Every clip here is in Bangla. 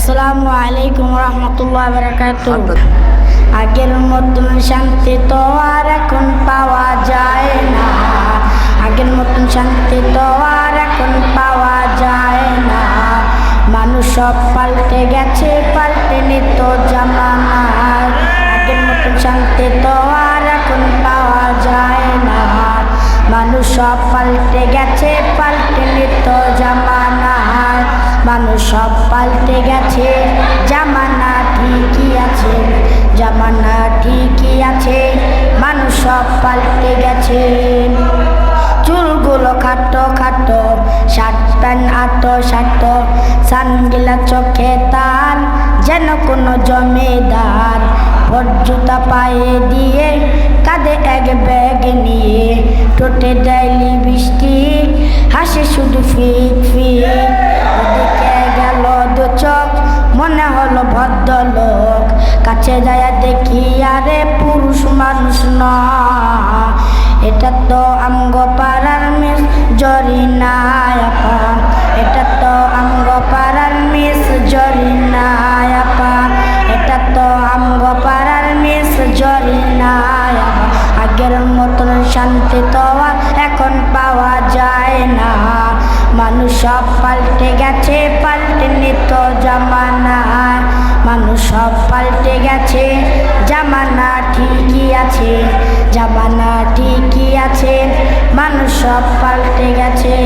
আসসালামু আলাইকুম রহমতুল্লাহ বারাকাতুহু। আগের মতন শান্তি তো আর এখন পাওয়া যায় না, আগের মতন শান্তি তো আর এখন পাওয়া যায় না। মানুষ সব পাল্টে গেছে, পাল্টে নিত জামানা। আগের মতন শান্তি তো আর এখন পাওয়া যায় না। মানুষ সব পাল্টে গেছে, পাল্টে নিত জামানা। মানুষ সব পাল্টে গেছে, জামানা ঠিকই আছে, জামানা ঠিকই আছে। মানুষ সব পাল্টে গেছে। চুলগুলো খাটো খাটো, শার্ট প্যান্ট আটো সাটো, সানগিলা চোখে তার যেন কোনো জমিদার। ভোট জুতা পায়ে দিয়ে, কাঁধে এক ব্যাগ নিয়ে, ঠোঁটে দেয় লিপস্টিক, হাসে শুধু ফিক ফিক। ওদিকে গেল দু চোখ, মনে হলো ভদ্রলোক। কাছে যায় দেখি আরে পুরুষ মানুষ না, এটা তো আমগো পাড়ার মিস জরিনা আপা, এটা তো আমগো পাড়ার মিস জরিনা আপা, এটা তো আমগো পাড়ার মিস জরিনা আপা। আগের মতন শান্তি তো আর এখন পাওয়া যায় না। মানুষ সব পাল্টে গেছে, পাল্টে নিত জামানা। মানুষ সব পাল্টে গেছে, জামানা ঠিকই আছে, জামানা ঠিকই আছে। মানুষ সব পাল্টে গেছে।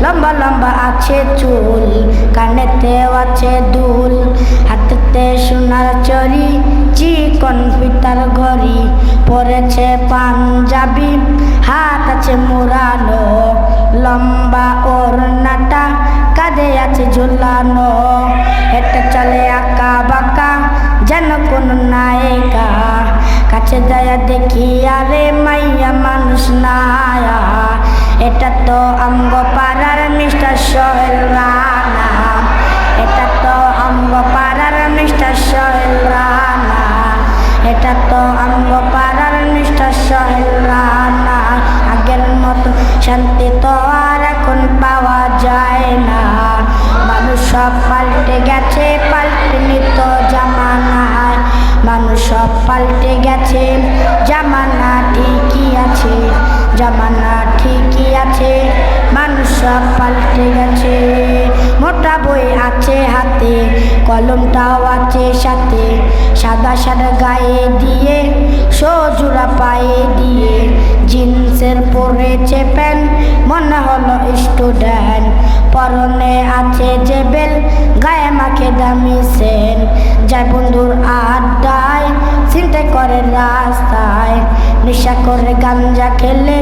লম্বা লম্বা আছে চুল, কানেতেও আছে দুল, হাতেতে সোনার চড়ি, চিকন ফিতার ঘড়ি, পরেছে পাঞ্জাবি, হাত আছে মোড়ানো, লম্বা ওড়নাটা কাঁধে আছে ঝুলানো। এটা চলে আঁকা বাঁকা যেন কোনো নায়িকা। কাছে যায় দেখি আরে মাইয়া মানুষ না, এটা তো আমগো পাড়ার মিস্টার সোহেল রানা, এটা তো আমগো পাড়ার মিস্টার সোহেল রানা, এটা তো আমগো পাড়ার মিস্টার সোহেল রানা। আগের মতো শান্তি তো আর এখন পাওয়া যায় না। মানুষ সব পাল্টে গেছে, পাল্টে নিত জামানায়। মানুষ সব পাল্টে গেছে, জামানা ঠিকই আছে, জামানা ঠিকই আছে। মানুষ সব পাল্টে গেছে। মোটা বই আছে হাতে, কলমটাও আছে সাথে, সাদা সাদা গায়ে দিয়ে, সজোড়া পায়ে দিয়ে, জিন্সের পরেছে প্যান্ট, মনে হলো স্টুডেন্ট। পরনে আছে যে বেল, গায়ে মাখে দামি সেন, যায় বন্ধুর আড্ডায়, চিন্তা করে রাস্তায়, নেশা করে গাঞ্জা খেলে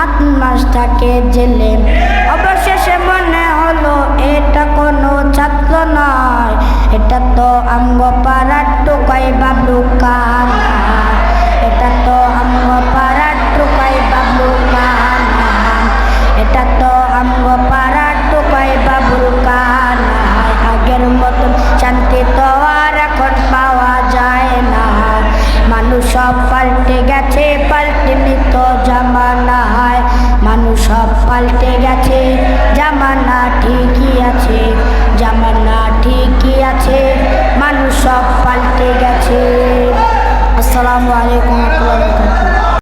8 মাস থাকে জেলে। অবশেষে মনে হলো এটা কোনো ছাত্র নয়, এটা তো আমগো পাড়ার টোকাই বাবলু কানা, এটা তো আমগো পাড়ার টোকাই বাবলু কানা, এটা তো আমগো পাড়ার টোকাই বাবলু কানা। আগের মতন শান্তি তো আর এখন পাওয়া যায় না। মানুষ সব পাল্টে গেছে, পাল্টে নিত জামানায়। মানুষ সব পাল্টে গেছে, জামানা ঠিকই আছে, জামানা ঠিকই আছে। মানুষ সব পাল্টে গেছে। আসসালামু আলাইকুম।